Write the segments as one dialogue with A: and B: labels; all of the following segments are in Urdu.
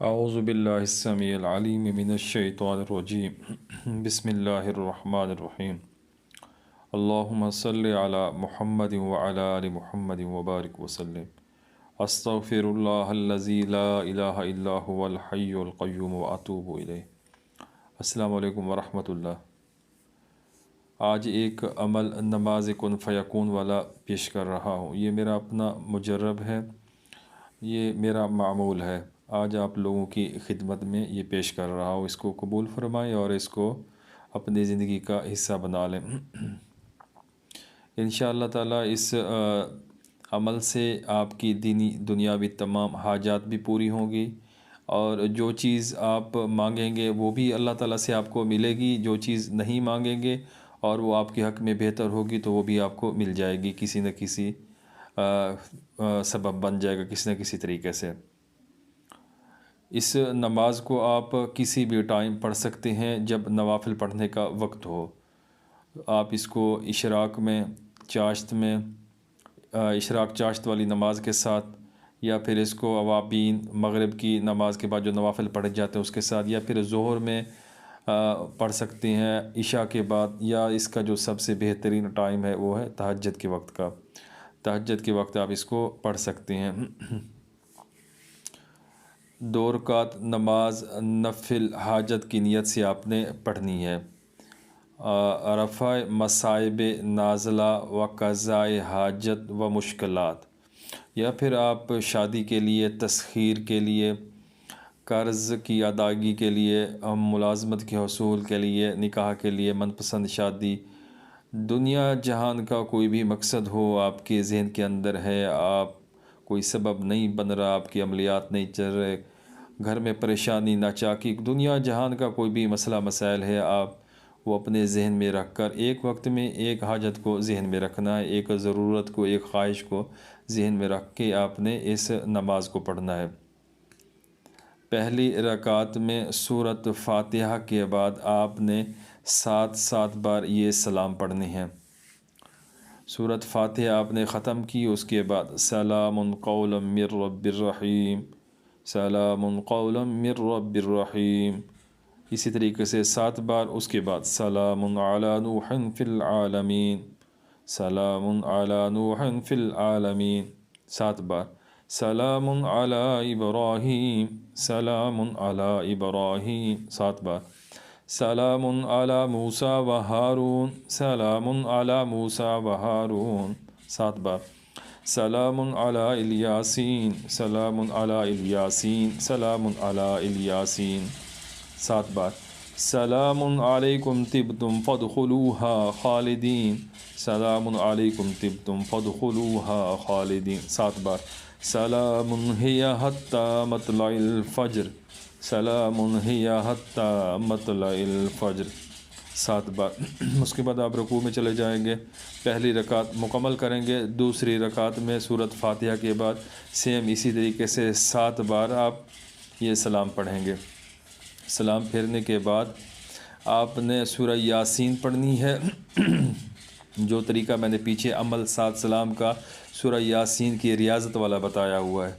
A: اعوذ باللہ السمیع العلیم من الشیطان الرجیم بسم اللہ الرحمن الرحیم اللہم صلی علی محمد وعلی آل محمد وبارک وسلم استغفر اللہ الذی لا الہ الا هو الحی القیوم واتوب الیہ۔ السلام علیکم ورحمۃ اللہ۔ آج ایک عمل نماز کن فیکون والا پیش کر رہا ہوں۔ یہ میرا اپنا مجرب ہے، یہ میرا معمول ہے۔ آج آپ لوگوں کی خدمت میں یہ پیش کر رہا ہوں، اس کو قبول فرمائیں اور اس کو اپنی زندگی کا حصہ بنا لیں۔ انشاءاللہ تعالیٰ اس عمل سے آپ کی دینی دنیاوی تمام حاجات بھی پوری ہوں گی، اور جو چیز آپ مانگیں گے وہ بھی اللہ تعالیٰ سے آپ کو ملے گی، جو چیز نہیں مانگیں گے اور وہ آپ کے حق میں بہتر ہوگی تو وہ بھی آپ کو مل جائے گی، کسی نہ کسی سبب بن جائے گا، کسی نہ کسی طریقے سے۔ اس نماز کو آپ کسی بھی ٹائم پڑھ سکتے ہیں جب نوافل پڑھنے کا وقت ہو۔ آپ اس کو اشراق میں، چاشت میں، اشراق چاشت والی نماز کے ساتھ، یا پھر اس کو اوابین مغرب کی نماز کے بعد جو نوافل پڑھے جاتے ہیں اس کے ساتھ، یا پھر ظہر میں پڑھ سکتے ہیں عشاء کے بعد، یا اس کا جو سب سے بہترین ٹائم ہے وہ ہے تہجد کے وقت کا۔ تہجد کے وقت آپ اس کو پڑھ سکتے ہیں۔ 2 رکعت نماز نفل حاجت کی نیت سے آپ نے پڑھنی ہے۔ رفع مصائب نازلہ و قضاء حاجت و مشکلات، یا پھر آپ شادی کے لیے، تسخیر کے لیے، قرض کی ادائیگی کے لیے، ملازمت کے حصول کے لیے، نکاح کے لیے، من پسند شادی، دنیا جہان کا کوئی بھی مقصد ہو آپ کے ذہن کے اندر ہے، آپ کوئی سبب نہیں بن رہا، آپ کی عملیات نہیں چل رہے، گھر میں پریشانی، ناچاکی، دنیا جہان کا کوئی بھی مسئلہ مسائل ہے، آپ وہ اپنے ذہن میں رکھ کر ایک وقت میں ایک حاجت کو ذہن میں رکھنا ہے، ایک ضرورت کو، ایک خواہش کو ذہن میں رکھ کے آپ نے اس نماز کو پڑھنا ہے۔ پہلی رکعت میں سورۃ فاتحہ کے بعد آپ نے 7 بار یہ سلام پڑھنے ہیں۔ سورۃ فاتحہ آپ نے ختم کی، اس کے بعد سلام قولا من رب الرحیم، سلام قولا من رب الرحیم، اسی طریقے سے 7 بار۔ اس کے بعد سلام علی نوح فی العالمین، سلام علی نوح فی العالمین، 7 بار۔ سلام علی ابراہیم، سلام علی ابراہیم، 7 بار۔ سلام علی موسیٰ و ہارون، سلام علی موسیٰ و ہارون، 7 بار۔ سلام علی الیاسین، سلام علی الیاسین، سلام علی الیاسین، 7 بار۔ سلام علیکم طبتم فادخلوها خالدین، سلام علیکم طبتم فادخلوها خالدین، 7 بار۔ سلام ہی حتی مطلع الفجر، سلام ہی حتی مطلع الفجر، 7 بار۔ اس کے بعد آپ رکوع میں چلے جائیں گے، پہلی رکعت مکمل کریں گے، دوسری رکعت میں سورۃ فاتحہ کے بعد سیم اسی طریقے سے 7 بار آپ یہ سلام پڑھیں گے۔ سلام پھیرنے کے بعد آپ نے سورہ یاسین پڑھنی ہے۔ جو طریقہ میں نے پیچھے عمل 7 سلام کا سورہ یاسین کی ریاضت والا بتایا ہوا ہے،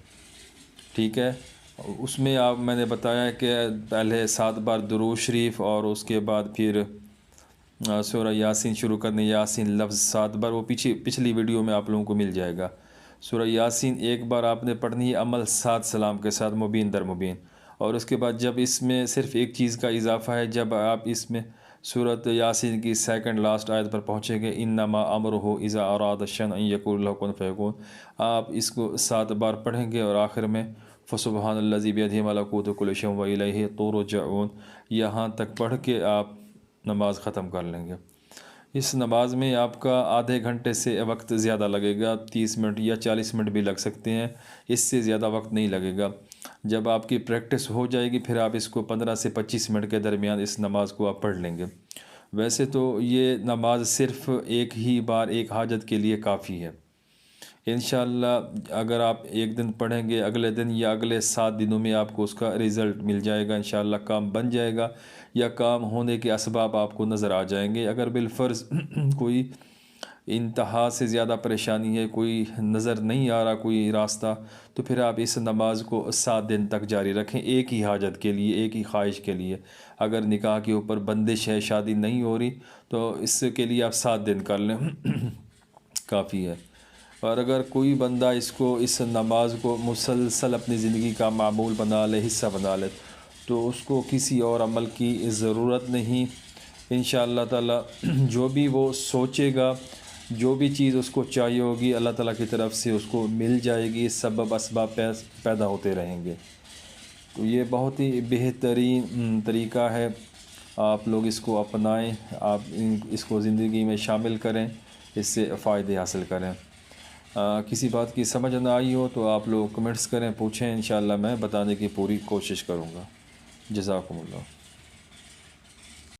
A: ٹھیک ہے، اس میں میں نے بتایا کہ پہلے 7 بار درود شریف اور اس کے بعد پھر سورہ یاسین شروع کرنے، یاسین لفظ 7 بار، وہ پچھلی ویڈیو میں آپ لوگوں کو مل جائے گا۔ سورہ یاسین 1 بار آپ نے پڑھنی ہے عمل 7 سلام کے ساتھ، مبین در مبین۔ اور اس کے بعد جب اس میں صرف ایک چیز کا اضافہ ہے، جب آپ اس میں سورۃ یاسین کی سیکنڈ لاسٹ آیت پر پہنچیں گے، انما امرہ اذا اراد شیئا ان یقول له کن فیکون، آپ اس کو 7 بار پڑھیں گے، اور آخر میں فسبحان الذی بیدہ ملکوت کل شیء والیہ ترجعون، یہاں تک پڑھ کے آپ نماز ختم کر لیں گے۔ اس نماز میں آپ کا آدھے گھنٹے سے وقت زیادہ لگے گا، 30 منٹ یا 40 منٹ بھی لگ سکتے ہیں، اس سے زیادہ وقت نہیں لگے گا۔ جب آپ کی پریکٹس ہو جائے گی پھر آپ اس کو 15 سے 25 منٹ کے درمیان اس نماز کو آپ پڑھ لیں گے۔ ویسے تو یہ نماز صرف ایک ہی بار ایک حاجت کے لیے کافی ہے۔ انشاءاللہ اگر آپ ایک دن پڑھیں گے، اگلے دن یا اگلے 7 دنوں میں آپ کو اس کا رزلٹ مل جائے گا، انشاءاللہ کام بن جائے گا، یا کام ہونے کے اسباب آپ کو نظر آ جائیں گے۔ اگر بالفرض کوئی انتہا سے زیادہ پریشانی ہے، کوئی نظر نہیں آ رہا کوئی راستہ، تو پھر آپ اس نماز کو 7 دن تک جاری رکھیں، ایک ہی حاجت کے لیے، ایک ہی خواہش کے لیے۔ اگر نکاح کے اوپر بندش ہے، شادی نہیں ہو رہی، تو اس کے لیے آپ 7 دن کر لیں کافی ہے۔ اور اگر کوئی بندہ اس نماز کو مسلسل اپنی زندگی کا معمول بنا لے، حصہ بنا لے، تو اس کو کسی اور عمل کی ضرورت نہیں۔ انشاءاللہ تعالی جو بھی وہ سوچے گا، جو بھی چیز اس کو چاہیے ہوگی، اللہ تعالیٰ کی طرف سے اس کو مل جائے گی، سبب اسباب پیدا ہوتے رہیں گے۔ تو یہ بہت ہی بہترین طریقہ ہے، آپ لوگ اس کو اپنائیں، آپ اس کو زندگی میں شامل کریں، اس سے فائدے حاصل کریں۔ کسی بات کی سمجھ نہ آئی ہو تو آپ لوگ کمنٹس کریں، پوچھیں، انشاءاللہ میں بتانے کی پوری کوشش کروں گا۔ جزاکم اللہ۔